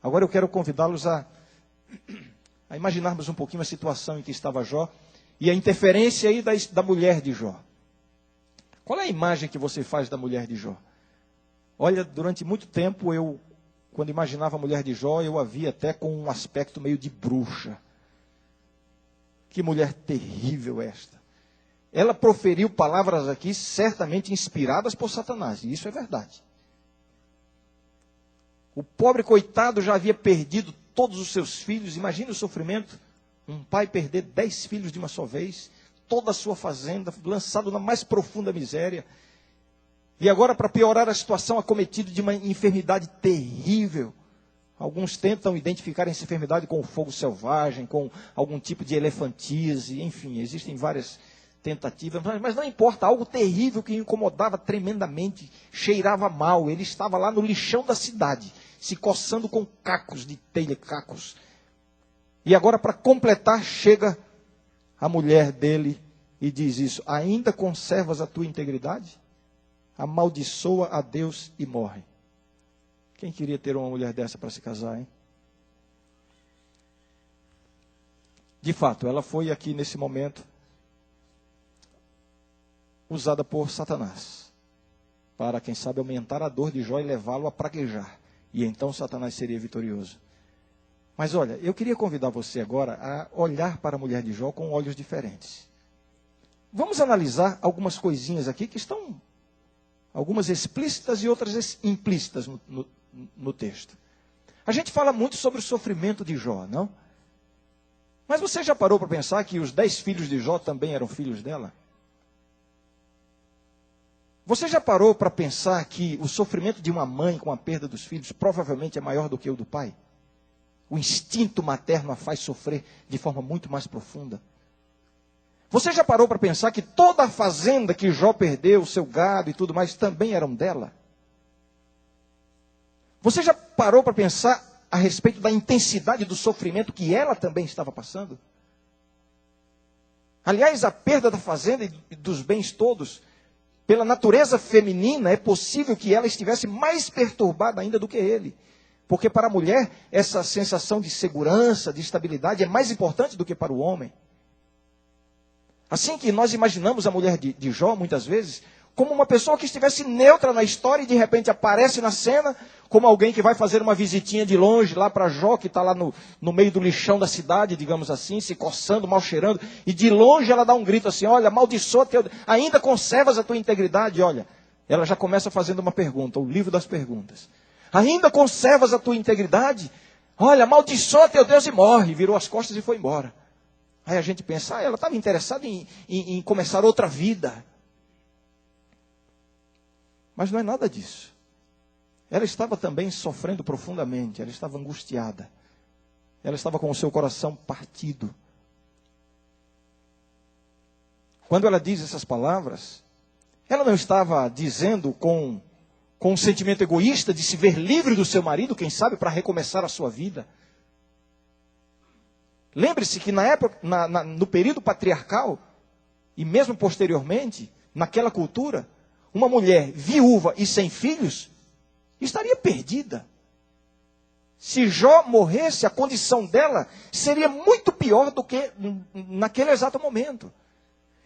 Agora eu quero convidá-los a imaginarmos um pouquinho a situação em que estava Jó e a interferência aí da mulher de Jó. Qual é a imagem que você faz da mulher de Jó? Olha, durante muito tempo quando imaginava a mulher de Jó, eu a via até com um aspecto meio de bruxa. Que mulher terrível esta. Ela proferiu palavras aqui certamente inspiradas por Satanás, e isso é verdade. O pobre coitado já havia perdido todos os seus filhos. Imagina o sofrimento. Um pai perder 10 filhos de uma só vez, toda a sua fazenda, lançado na mais profunda miséria. E agora, para piorar a situação, acometido de uma enfermidade terrível. Alguns tentam identificar essa enfermidade com o fogo selvagem, com algum tipo de elefantise, enfim, existem várias tentativas, mas não importa, algo terrível que o incomodava tremendamente, cheirava mal. Ele estava lá no lixão da cidade, se coçando com cacos de telha, cacos. E agora, para completar, chega a mulher dele e diz isso: ainda conservas a tua integridade? Amaldiçoa a Deus e morre. Quem queria ter uma mulher dessa para se casar, hein? De fato, ela foi aqui nesse momento usada por Satanás, para, quem sabe, aumentar a dor de Jó e levá-lo a praguejar. E então Satanás seria vitorioso. Mas olha, eu queria convidar você agora a olhar para a mulher de Jó com olhos diferentes. Vamos analisar algumas coisinhas aqui que estão, algumas explícitas e outras implícitas no texto. A gente fala muito sobre o sofrimento de Jó, não? Mas você já parou para pensar que os 10 filhos de Jó também eram filhos dela? Você já parou para pensar que o sofrimento de uma mãe com a perda dos filhos provavelmente é maior do que o do pai? O instinto materno a faz sofrer de forma muito mais profunda. Você já parou para pensar que toda a fazenda que Jó perdeu, o seu gado e tudo mais, também eram dela? Você já parou para pensar a respeito da intensidade do sofrimento que ela também estava passando? Aliás, a perda da fazenda e dos bens todos, pela natureza feminina, é possível que ela estivesse mais perturbada ainda do que ele. Porque para a mulher, essa sensação de segurança, de estabilidade, é mais importante do que para o homem. Assim que nós imaginamos a mulher de Jó, muitas vezes, como uma pessoa que estivesse neutra na história e de repente aparece na cena, como alguém que vai fazer uma visitinha de longe lá para Jó, que está lá no meio do lixão da cidade, digamos assim, se coçando, mal cheirando, e de longe ela dá um grito assim: olha, amaldiçoa teu, ainda conservas a tua integridade? Olha, ela já começa fazendo uma pergunta, o livro das perguntas. Ainda conservas a tua integridade? Olha, amaldiçoa teu Deus e morre. Virou as costas e foi embora. Aí a gente pensa, ela estava interessada em começar outra vida. Mas não é nada disso. Ela estava também sofrendo profundamente, ela estava angustiada. Ela estava com o seu coração partido. Quando ela diz essas palavras, ela não estava dizendo com um sentimento egoísta de se ver livre do seu marido, quem sabe, para recomeçar a sua vida. Lembre-se que na época, no período patriarcal, e mesmo posteriormente, naquela cultura, uma mulher viúva e sem filhos estaria perdida. Se Jó morresse, a condição dela seria muito pior do que naquele exato momento.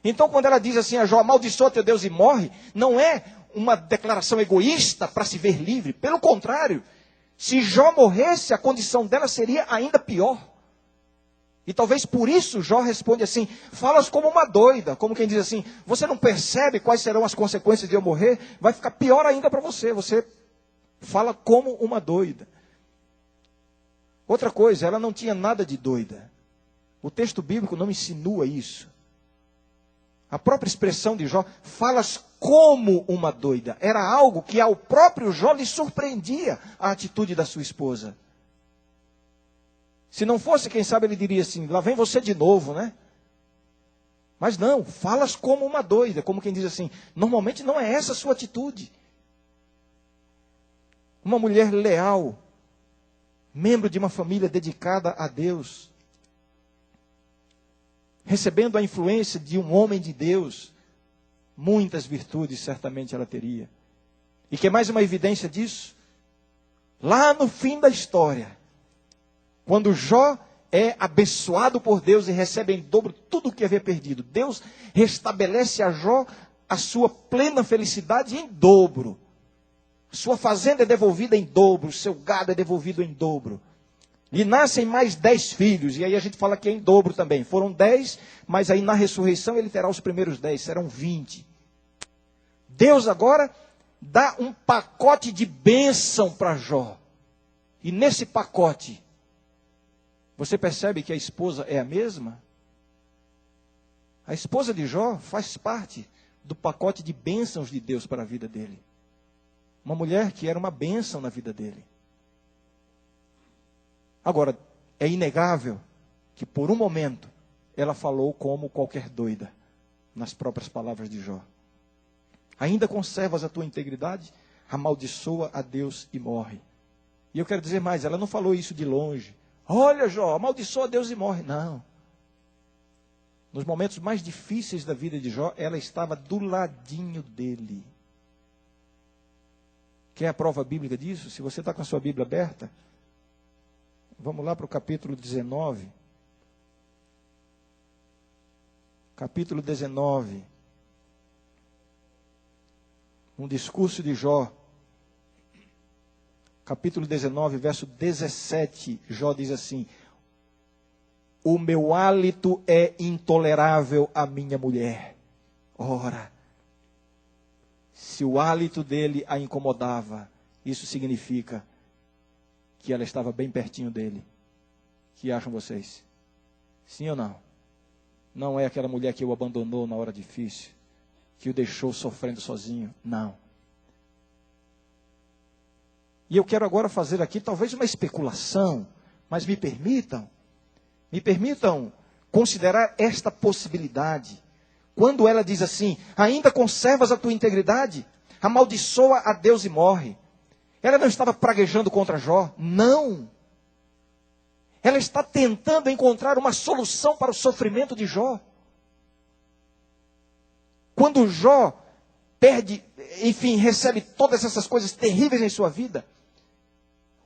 Então, quando ela diz assim a Jó, amaldiçoa teu Deus e morre, não é uma declaração egoísta para se ver livre. Pelo contrário, se Jó morresse, a condição dela seria ainda pior. E talvez por isso Jó responde assim: falas como uma doida, como quem diz assim, você não percebe quais serão as consequências de eu morrer? Vai ficar pior ainda para você, você fala como uma doida. Outra coisa, ela não tinha nada de doida. O texto bíblico não insinua isso. A própria expressão de Jó, falas como uma doida, era algo que ao próprio Jó lhe surpreendia a atitude da sua esposa. Se não fosse, quem sabe ele diria assim, lá vem você de novo, né? Mas não, falas como uma doida, como quem diz assim, normalmente não é essa a sua atitude. Uma mulher leal, membro de uma família dedicada a Deus, recebendo a influência de um homem de Deus, muitas virtudes certamente ela teria. E que é mais uma evidência disso? Lá no fim da história, Quando Jó é abençoado por Deus e recebe em dobro tudo o que havia perdido, Deus restabelece a Jó a sua plena felicidade em dobro. Sua fazenda é devolvida em dobro, seu gado é devolvido em dobro. Lhe nascem mais 10 filhos, e aí a gente fala que é em dobro também. Foram 10, mas aí na ressurreição ele terá os primeiros 10, serão 20. Deus agora dá um pacote de bênção para Jó. E nesse pacote, você percebe que a esposa é a mesma? A esposa de Jó faz parte do pacote de bênçãos de Deus para a vida dele. Uma mulher que era uma bênção na vida dele. Agora, é inegável que por um momento ela falou como qualquer doida, nas próprias palavras de Jó. Ainda conservas a tua integridade? Amaldiçoa a Deus e morre. E eu quero dizer mais, ela não falou isso de longe. Olha, Jó, amaldiçoa a Deus e morre. Não. Nos momentos mais difíceis da vida de Jó, ela estava do ladinho dele. Quer a prova bíblica disso? Se você está com a sua Bíblia aberta, vamos lá para o capítulo 19. Capítulo 19. Um discurso de Jó. Capítulo 19, verso 17. Jó diz assim: o meu hálito é intolerável à minha mulher. Ora, se o hálito dele a incomodava, isso significa que ela estava bem pertinho dele. O que acham vocês? Sim ou não? Não é aquela mulher que o abandonou na hora difícil, que o deixou sofrendo sozinho. Não. E eu quero agora fazer aqui talvez uma especulação, mas me permitam considerar esta possibilidade. Quando ela diz assim, ainda conservas a tua integridade? Amaldiçoa a Deus e morre. Ela não estava praguejando contra Jó? Não. Ela está tentando encontrar uma solução para o sofrimento de Jó. Quando Jó perde, enfim, recebe todas essas coisas terríveis em sua vida,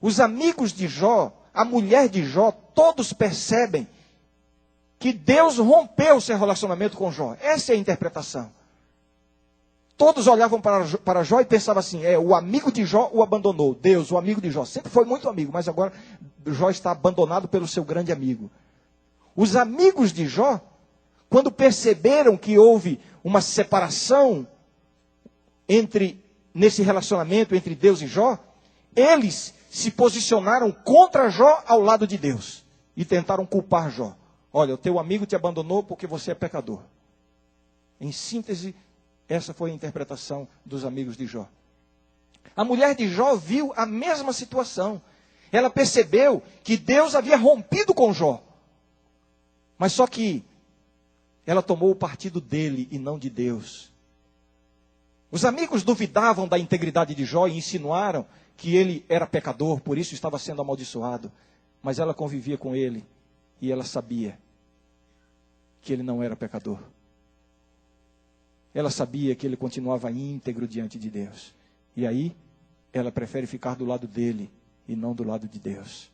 os amigos de Jó, a mulher de Jó, todos percebem que Deus rompeu o seu relacionamento com Jó. Essa é a interpretação. Todos olhavam para Jó e pensavam assim, o amigo de Jó o abandonou. Deus, o amigo de Jó, sempre foi muito amigo, mas agora Jó está abandonado pelo seu grande amigo. Os amigos de Jó, quando perceberam que houve uma separação nesse relacionamento entre Deus e Jó, eles se posicionaram contra Jó ao lado de Deus e tentaram culpar Jó. Olha, o teu amigo te abandonou porque você é pecador. Em síntese, essa foi a interpretação dos amigos de Jó. A mulher de Jó viu a mesma situação. Ela percebeu que Deus havia rompido com Jó. Mas só que ela tomou o partido dele e não de Deus. Os amigos duvidavam da integridade de Jó e insinuaram que ele era pecador, por isso estava sendo amaldiçoado. Mas ela convivia com ele e ela sabia que ele não era pecador. Ela sabia que ele continuava íntegro diante de Deus. E aí, ela prefere ficar do lado dele e não do lado de Deus.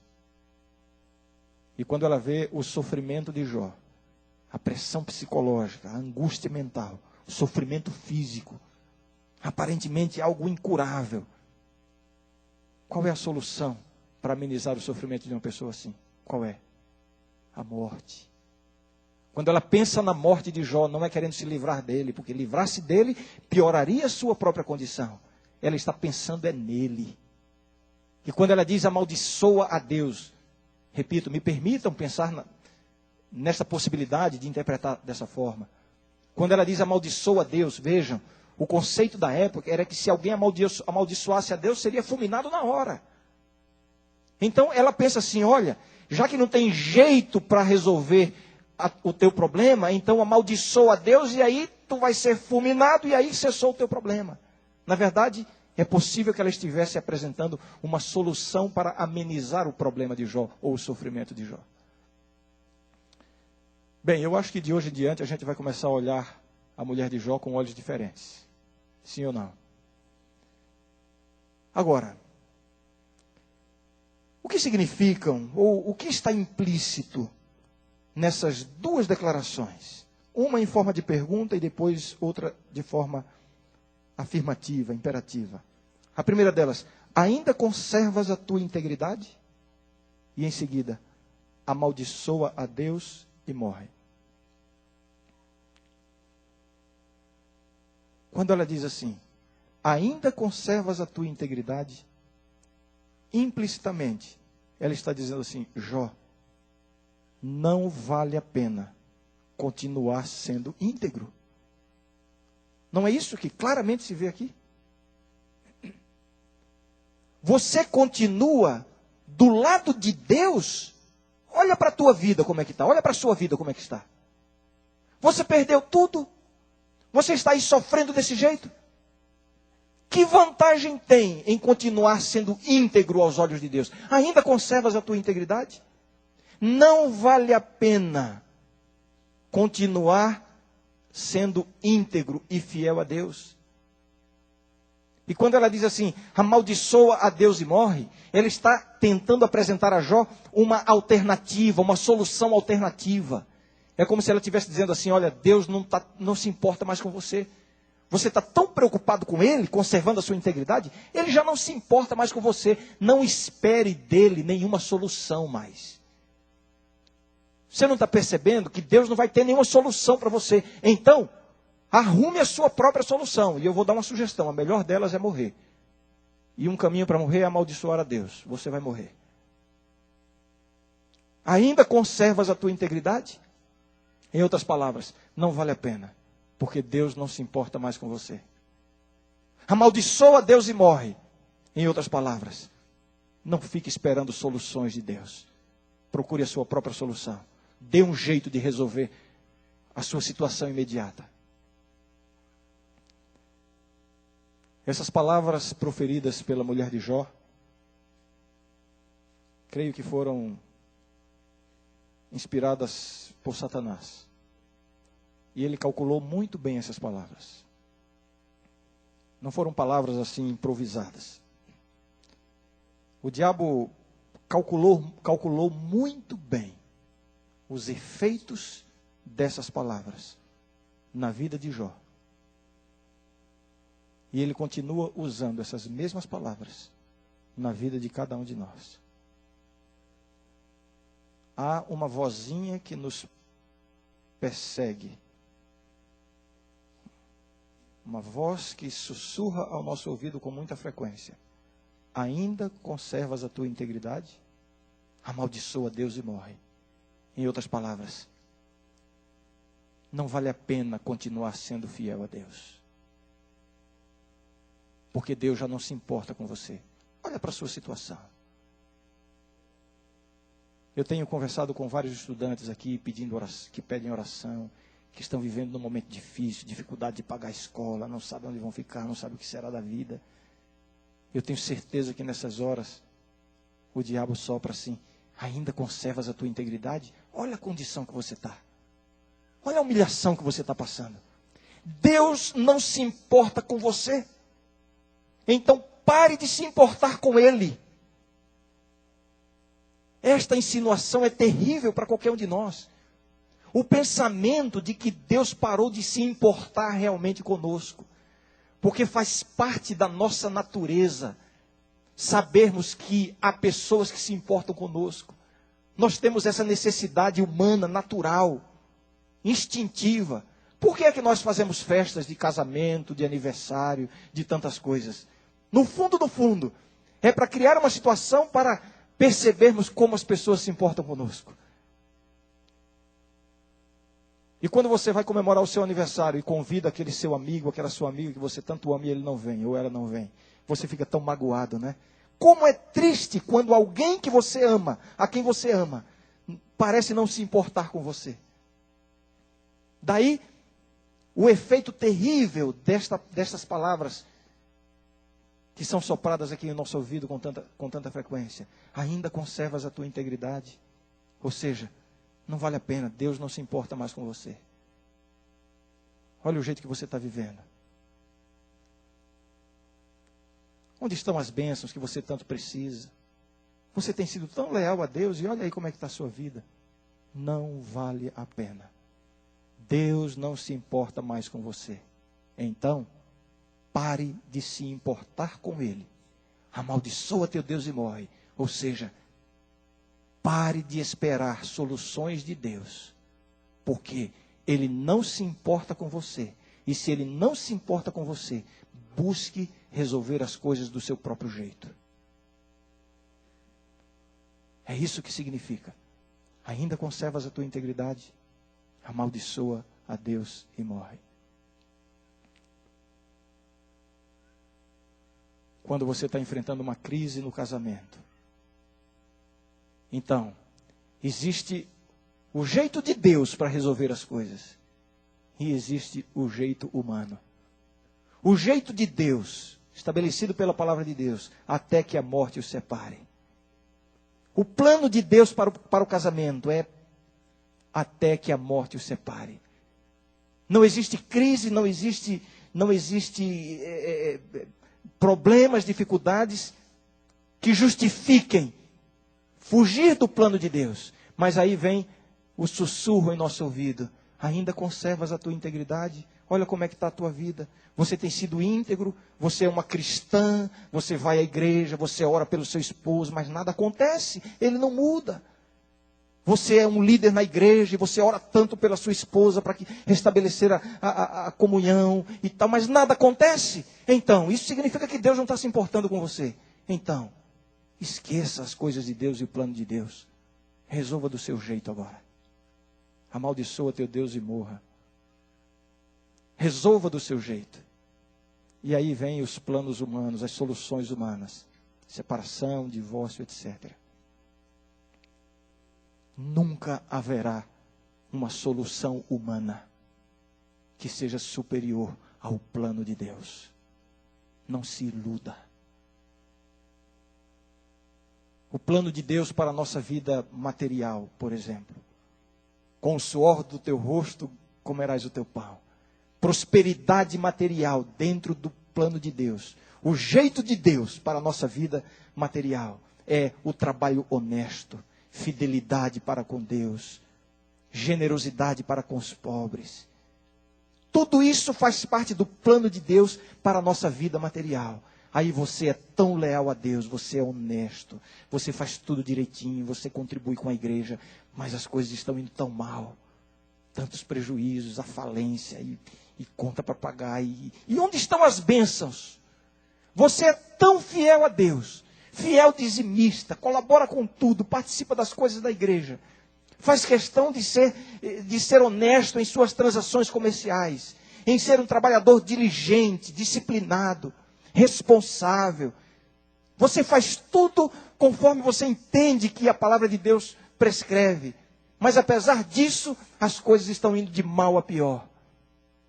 E quando ela vê o sofrimento de Jó, a pressão psicológica, a angústia mental, o sofrimento físico, aparentemente algo incurável, qual é a solução para amenizar o sofrimento de uma pessoa assim? Qual é? A morte. Quando ela pensa na morte de Jó, não é querendo se livrar dele, porque livrar-se dele pioraria a sua própria condição. Ela está pensando nele. E quando ela diz amaldiçoa a Deus, repito, me permitam pensar nessa possibilidade de interpretar dessa forma. Quando ela diz amaldiçoa a Deus, vejam, o conceito da época era que se alguém amaldiçoasse a Deus, seria fulminado na hora. Então ela pensa assim, olha, já que não tem jeito para resolver o teu problema, então amaldiçoa a Deus e aí tu vai ser fulminado e aí cessou o teu problema. Na verdade, é possível que ela estivesse apresentando uma solução para amenizar o problema de Jó ou o sofrimento de Jó. Bem, eu acho que de hoje em diante a gente vai começar a olhar a mulher de Jó com olhos diferentes. Sim ou não? Agora, O que significam, ou o que está implícito nessas duas declarações? Uma em forma de pergunta e depois outra de forma afirmativa, imperativa. A primeira delas, ainda conservas a tua integridade? E em seguida, amaldiçoa a Deus e morre. Quando ela diz assim, ainda conservas a tua integridade, implicitamente, ela está dizendo assim, Jó, não vale a pena continuar sendo íntegro. Não é isso que claramente se vê aqui? Você continua do lado de Deus? Olha para a tua vida como é que está, olha para a sua vida como é que está. Você perdeu tudo? Você está aí sofrendo desse jeito? Que vantagem tem em continuar sendo íntegro aos olhos de Deus? Ainda conservas a tua integridade? Não vale a pena continuar sendo íntegro e fiel a Deus. E quando ela diz assim, amaldiçoa a Deus e morre, ela está tentando apresentar a Jó uma alternativa, uma solução alternativa. É como se ela estivesse dizendo assim, olha, Deus não se importa mais com você. Você está tão preocupado com Ele, conservando a sua integridade, Ele já não se importa mais com você. Não espere dele nenhuma solução mais. Você não está percebendo que Deus não vai ter nenhuma solução para você. Então, arrume a sua própria solução. E eu vou dar uma sugestão, a melhor delas é morrer. E um caminho para morrer é amaldiçoar a Deus. Você vai morrer. Ainda conservas a tua integridade? Em outras palavras, não vale a pena. Porque Deus não se importa mais com você. Amaldiçoa Deus e morre. Em outras palavras, não fique esperando soluções de Deus. Procure a sua própria solução. Dê um jeito de resolver a sua situação imediata. Essas palavras proferidas pela mulher de Jó, creio que foram inspiradas por Satanás. E ele calculou muito bem essas palavras. Não foram palavras assim improvisadas. O diabo calculou muito bem os efeitos dessas palavras na vida de Jó. E ele continua usando essas mesmas palavras na vida de cada um de nós. Há uma vozinha que nos persegue. Uma voz que sussurra ao nosso ouvido com muita frequência. Ainda conservas a tua integridade? Amaldiçoa Deus e morre. Em outras palavras, não vale a pena continuar sendo fiel a Deus. Porque Deus já não se importa com você. Olha para a sua situação. Eu tenho conversado com vários estudantes aqui que pedem oração, que estão vivendo num momento difícil, dificuldade de pagar a escola, não sabem onde vão ficar, não sabem o que será da vida. Eu tenho certeza que nessas horas o diabo sopra assim, ainda conservas a tua integridade? Olha a condição que você está. Olha a humilhação que você está passando. Deus não se importa com você. Então pare de se importar com Ele. Esta insinuação é terrível para qualquer um de nós. O pensamento de que Deus parou de se importar realmente conosco. Porque faz parte da nossa natureza sabermos que há pessoas que se importam conosco. Nós temos essa necessidade humana, natural, instintiva. Por que é que nós fazemos festas de casamento, de aniversário, de tantas coisas? No fundo, é para criar uma situação para percebermos como as pessoas se importam conosco. E quando você vai comemorar o seu aniversário e convida aquele seu amigo, aquela sua amiga que você tanto ama e ele não vem, ou ela não vem, você fica tão magoado, né? Como é triste quando alguém que você ama, a quem você ama, parece não se importar com você. Daí, o efeito terrível destas palavras que são sopradas aqui no nosso ouvido com tanta frequência. Ainda conservas a tua integridade. Ou seja, não vale a pena, Deus não se importa mais com você. Olha o jeito que você está vivendo. Onde estão as bênçãos que você tanto precisa? Você tem sido tão leal a Deus e olha aí como é que está a sua vida. Não vale a pena. Deus não se importa mais com você. Então, pare de se importar com Ele. Amaldiçoa teu Deus e morre. Ou seja, pare de esperar soluções de Deus. Porque Ele não se importa com você. E se Ele não se importa com você, busque resolver as coisas do seu próprio jeito. É isso que significa. Ainda conservas a tua integridade? Amaldiçoa a Deus e morre. Quando você está enfrentando uma crise no casamento, então, existe o jeito de Deus para resolver as coisas. E existe o jeito humano. O jeito de Deus, estabelecido pela palavra de Deus, até que a morte os separe. O plano de Deus para o casamento é até que a morte os separe. Não existe crise, não existe problemas, dificuldades que justifiquem fugir do plano de Deus. Mas aí vem o sussurro em nosso ouvido. Ainda conservas a tua integridade? Olha como é que está a tua vida. Você tem sido íntegro, você é uma cristã, você vai à igreja, você ora pelo seu esposo, mas nada acontece, ele não muda. Você é um líder na igreja e você ora tanto pela sua esposa para restabelecer a comunhão e tal, mas nada acontece. Então, isso significa que Deus não está se importando com você. Então, esqueça as coisas de Deus e o plano de Deus. Resolva do seu jeito agora. Amaldiçoa teu Deus e morra. Resolva do seu jeito. E aí vem os planos humanos, as soluções humanas. Separação, divórcio, etc. Nunca haverá uma solução humana que seja superior ao plano de Deus. Não se iluda. O plano de Deus para a nossa vida material, por exemplo. Com o suor do teu rosto comerás o teu pão. Prosperidade material dentro do plano de Deus. O jeito de Deus para a nossa vida material é o trabalho honesto, fidelidade para com Deus, generosidade para com os pobres. Tudo isso faz parte do plano de Deus para a nossa vida material. Aí você é tão leal a Deus, você é honesto, você faz tudo direitinho, você contribui com a igreja, mas as coisas estão indo tão mal. Tantos prejuízos, a falência e conta para pagar. E onde estão as bênçãos? Você é tão fiel a Deus, fiel dizimista, colabora com tudo, participa das coisas da igreja. Faz questão de ser honesto em suas transações comerciais, em ser um trabalhador diligente, disciplinado, responsável. Você faz tudo conforme você entende que a palavra de Deus prescreve. Mas apesar disso, as coisas estão indo de mal a pior.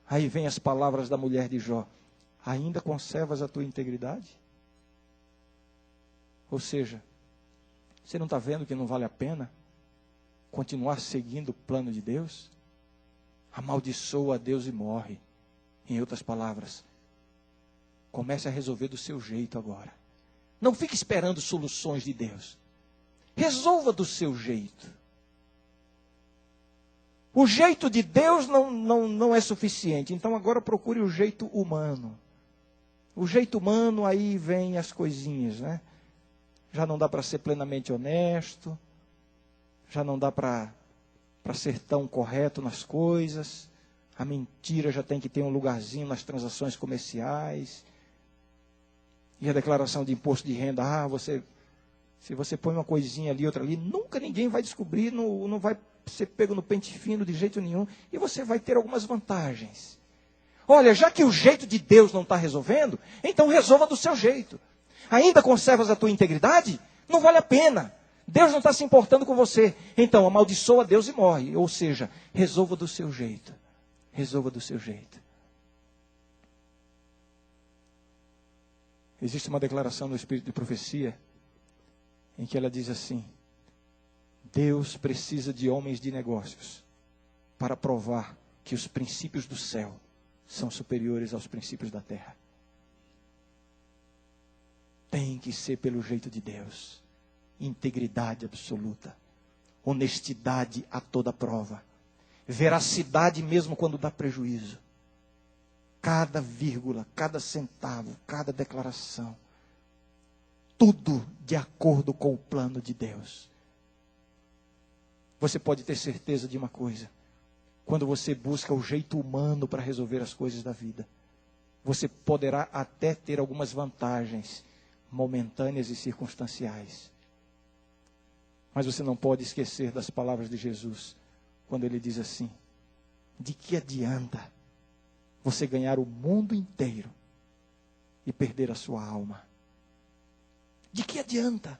Aí vem as palavras da mulher de Jó. Ainda conservas a tua integridade? Ou seja, você não está vendo que não vale a pena continuar seguindo o plano de Deus? Amaldiçoa a Deus e morre. Em outras palavras, comece a resolver do seu jeito agora. Não fique esperando soluções de Deus. Resolva do seu jeito. O jeito de Deus não é suficiente. Então agora procure o jeito humano. O jeito humano, aí vem as coisinhas, né? Já não dá para ser plenamente honesto. Já não dá para ser tão correto nas coisas. A mentira já tem que ter um lugarzinho nas transações comerciais. E a declaração de imposto de renda, se você põe uma coisinha ali, outra ali, nunca ninguém vai descobrir, não vai ser pego no pente fino de jeito nenhum, e você vai ter algumas vantagens. Olha, já que o jeito de Deus não está resolvendo, então resolva do seu jeito. Ainda conservas a tua integridade? Não vale a pena. Deus não está se importando com você. Então, amaldiçoa Deus e morre. Ou seja, resolva do seu jeito. Resolva do seu jeito. Existe uma declaração no Espírito de Profecia, em que ela diz assim: Deus precisa de homens de negócios para provar que os princípios do céu são superiores aos princípios da terra. Tem que ser pelo jeito de Deus. integridade absoluta, honestidade a toda prova, veracidade mesmo quando dá prejuízo. Cada vírgula, cada centavo, cada declaração, tudo de acordo com o plano de Deus. Você pode ter certeza de uma coisa: quando você busca o jeito humano para resolver as coisas da vida, você poderá até ter algumas vantagens momentâneas e circunstanciais. Mas você não pode esquecer das palavras de Jesus, quando ele diz assim: de que adianta você ganhar o mundo inteiro e perder a sua alma? De que adianta?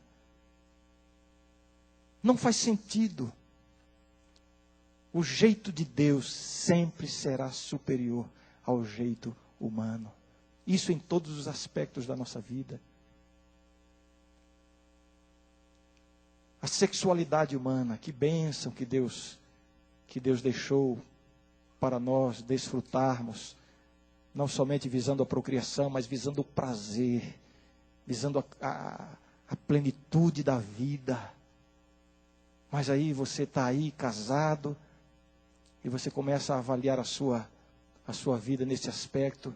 Não faz sentido. O jeito de Deus sempre será superior ao jeito humano. Isso em todos os aspectos da nossa vida. A sexualidade humana, que bênção que Deus deixou para nós desfrutarmos, não somente visando a procriação, mas visando o prazer, visando a plenitude da vida. Mas aí você está aí casado e você começa a avaliar a sua vida nesse aspecto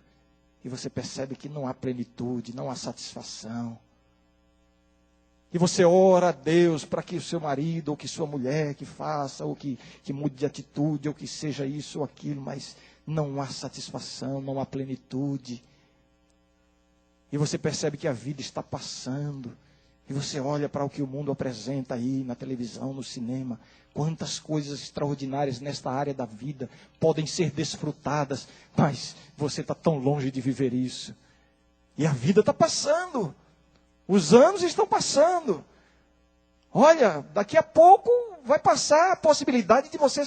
e você percebe que não há plenitude, não há satisfação. E você ora a Deus para que o seu marido ou que sua mulher que faça, ou que mude de atitude, ou que seja isso ou aquilo, mas não há satisfação, não há plenitude. E você percebe que a vida está passando. E você olha para o que o mundo apresenta aí na televisão, no cinema. Quantas coisas extraordinárias nesta área da vida podem ser desfrutadas, mas você está tão longe de viver isso. E a vida está passando. Os anos estão passando. Olha, daqui a pouco vai passar a possibilidade de você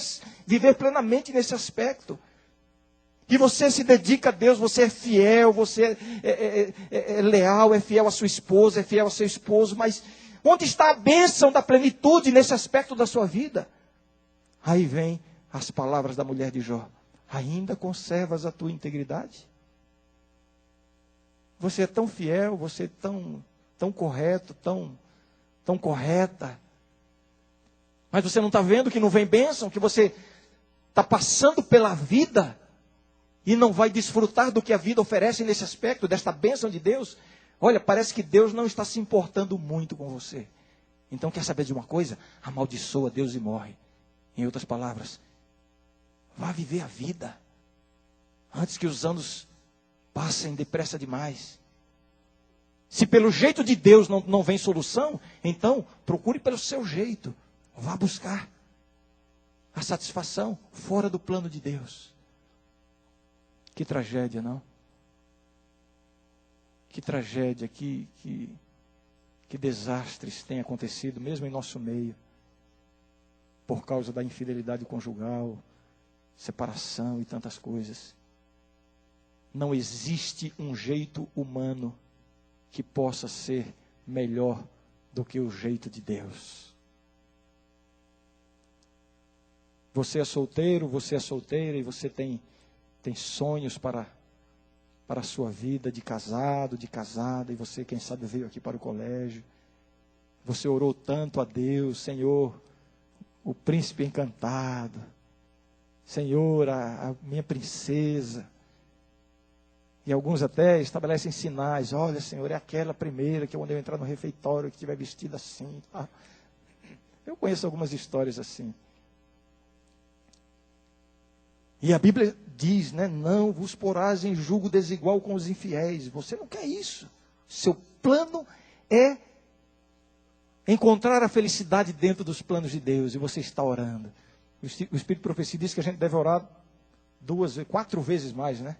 viver plenamente nesse aspecto. E você se dedica a Deus, você é fiel, você é leal, é fiel à sua esposa, é fiel ao seu esposo. Mas onde está a bênção da plenitude nesse aspecto da sua vida? Aí vem as palavras da mulher de Jó. Ainda conservas a tua integridade? Você é tão fiel, você é tão correto, tão correta. Mas você não está vendo que não vem bênção, que você está passando pela vida e não vai desfrutar do que a vida oferece nesse aspecto, desta bênção de Deus? Olha, parece que Deus não está se importando muito com você. Então quer saber de uma coisa? Amaldiçoa Deus e morre. Em outras palavras, vá viver a vida antes que os anos passem depressa demais. Se pelo jeito de Deus não vem solução, então procure pelo seu jeito. Vá buscar a satisfação fora do plano de Deus. Que tragédia, não? Que tragédia, que desastres têm acontecido mesmo em nosso meio. Por causa da infidelidade conjugal, separação e tantas coisas. Não existe um jeito humano que possa ser melhor do que o jeito de Deus. Você é solteiro, você é solteira e você tem sonhos para a sua vida de casado, de casada, e você, quem sabe, veio aqui para o colégio. Você orou tanto a Deus: Senhor, o príncipe encantado, Senhor, a minha princesa. E alguns até estabelecem sinais: olha, Senhor, é aquela primeira que quando eu entrar no refeitório, que estiver vestida assim. Tá? Eu conheço algumas histórias assim. E a Bíblia diz, né? Não vos porás em julgo desigual com os infiéis. Você não quer isso. Seu plano é encontrar a felicidade dentro dos planos de Deus. E você está orando. O Espírito de Profecia diz que a gente deve orar 4 vezes mais, né?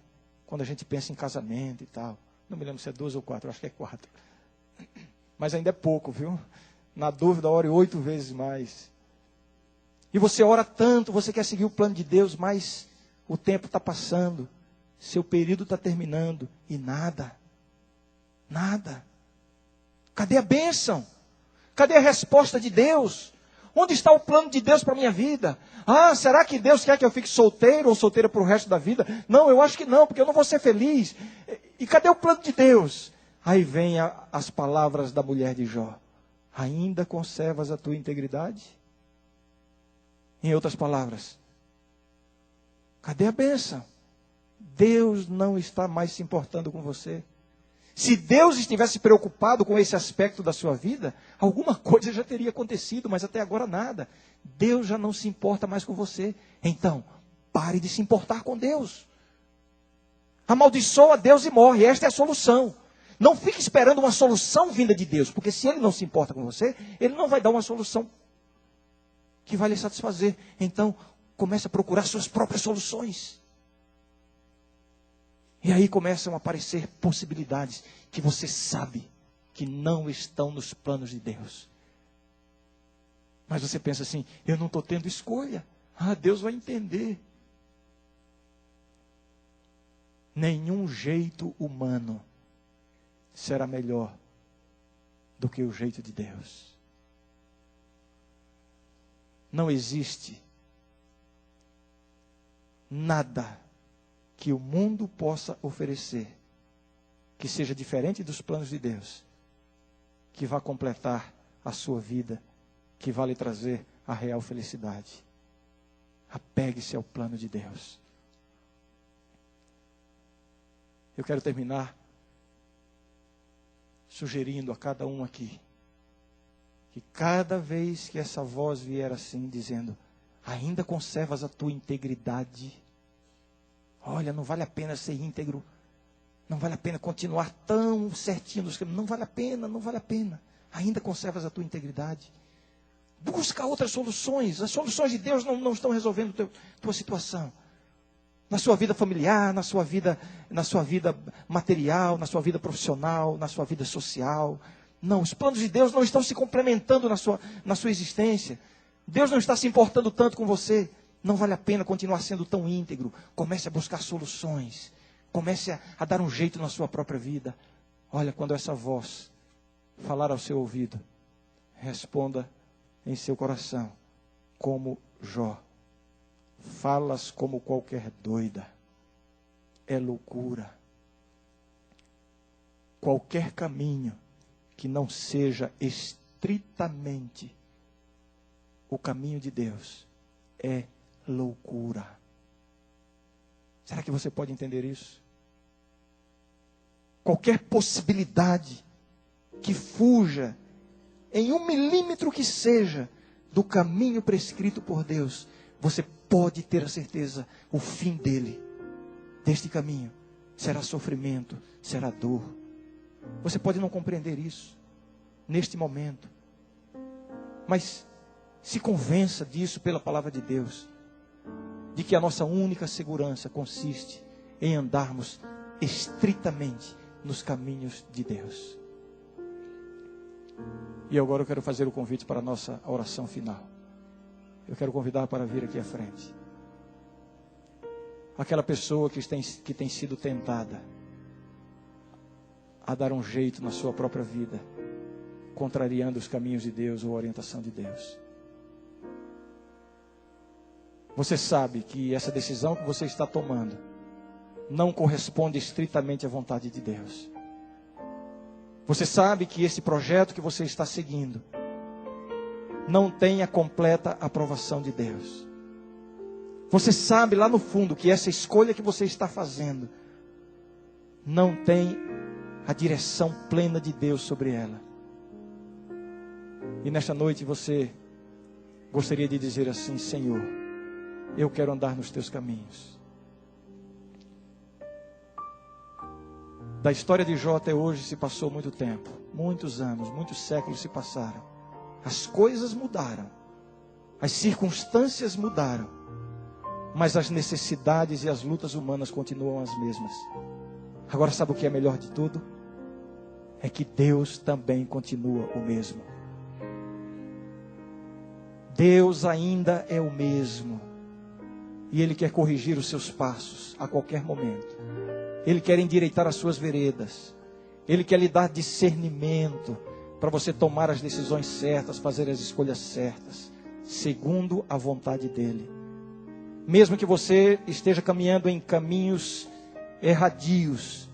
Quando a gente pensa em casamento e tal. Não me lembro se é 2 ou 4, acho que é 4. Mas ainda é pouco, viu? Na dúvida, ore 8 vezes mais. E você ora tanto, você quer seguir o plano de Deus, mas o tempo está passando, seu período está terminando, e nada. Cadê a bênção? Cadê a resposta de Deus? Onde está o plano de Deus para a minha vida? Ah, será que Deus quer que eu fique solteiro ou solteira para o resto da vida? Não, eu acho que não, porque eu não vou ser feliz. E cadê o plano de Deus? Aí vem as palavras da mulher de Jó. ainda conservas a tua integridade? Em outras palavras, cadê a bênção? Deus não está mais se importando com você. Se Deus estivesse preocupado com esse aspecto da sua vida, alguma coisa já teria acontecido, mas até agora nada. Deus já não se importa mais com você. Então, pare de se importar com Deus. Amaldiçoa Deus e morre. Esta é a solução. Não fique esperando uma solução vinda de Deus, porque se Ele não se importa com você, Ele não vai dar uma solução que vai lhe satisfazer. Então, comece a procurar suas próprias soluções. E aí começam a aparecer possibilidades que você sabe que não estão nos planos de Deus. Mas você pensa assim, eu não estou tendo escolha. Deus vai entender. Nenhum jeito humano será melhor do que o jeito de Deus. Não existe nada que o mundo possa oferecer que seja diferente dos planos de Deus, que vá completar a sua vida, que vá lhe trazer a real felicidade. Apegue-se ao plano de Deus. Eu quero terminar sugerindo a cada um aqui que cada vez que essa voz vier assim, dizendo, ainda conservas a tua integridade, olha, não vale a pena ser íntegro, não vale a pena continuar tão certinho nos caminhos, não vale a pena, ainda conservas a tua integridade. Busca outras soluções, as soluções de Deus não estão resolvendo a tua situação. Na sua vida familiar, na sua vida material, na sua vida profissional, na sua vida social. Não, os planos de Deus não estão se complementando na sua existência. Deus não está se importando tanto com você. Não vale a pena continuar sendo tão íntegro. Comece a buscar soluções. Comece a dar um jeito na sua própria vida. Olha, quando essa voz falar ao seu ouvido, responda em seu coração, como Jó. Falas como qualquer doida. É loucura. Qualquer caminho que não seja estritamente o caminho de Deus é loucura. Será que você pode entender isso? Qualquer possibilidade que fuja em 1 milímetro que seja do caminho prescrito por Deus, você pode ter a certeza, o fim deste caminho, será sofrimento, será dor. Você pode não compreender isso, neste momento. Mas se convença disso pela palavra de Deus, de que a nossa única segurança consiste em andarmos estritamente nos caminhos de Deus. E agora eu quero fazer o convite para a nossa oração final. Eu quero convidar para vir aqui à frente aquela pessoa que tem sido tentada a dar um jeito na sua própria vida, contrariando os caminhos de Deus ou a orientação de Deus. Você sabe que essa decisão que você está tomando não corresponde estritamente à vontade de Deus. Você sabe que esse projeto que você está seguindo não tem a completa aprovação de Deus. Você sabe lá no fundo que essa escolha que você está fazendo não tem a direção plena de Deus sobre ela. E nesta noite você gostaria de dizer assim: Senhor, eu quero andar nos teus caminhos. Da história de Jó até hoje se passou muito tempo, muitos anos, muitos séculos se passaram. As coisas mudaram, as circunstâncias mudaram, mas as necessidades e as lutas humanas continuam as mesmas. Agora sabe o que é melhor de tudo? É que Deus também continua o mesmo. Deus ainda é o mesmo. E Ele quer corrigir os seus passos a qualquer momento. Ele quer endireitar as suas veredas. Ele quer lhe dar discernimento para você tomar as decisões certas, fazer as escolhas certas, segundo a vontade dEle. Mesmo que você esteja caminhando em caminhos erradios,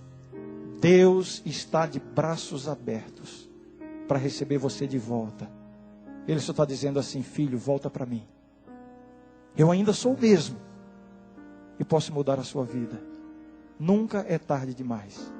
Deus está de braços abertos para receber você de volta. Ele só está dizendo assim: filho, volta para mim. Eu ainda sou o mesmo e posso mudar a sua vida. Nunca é tarde demais.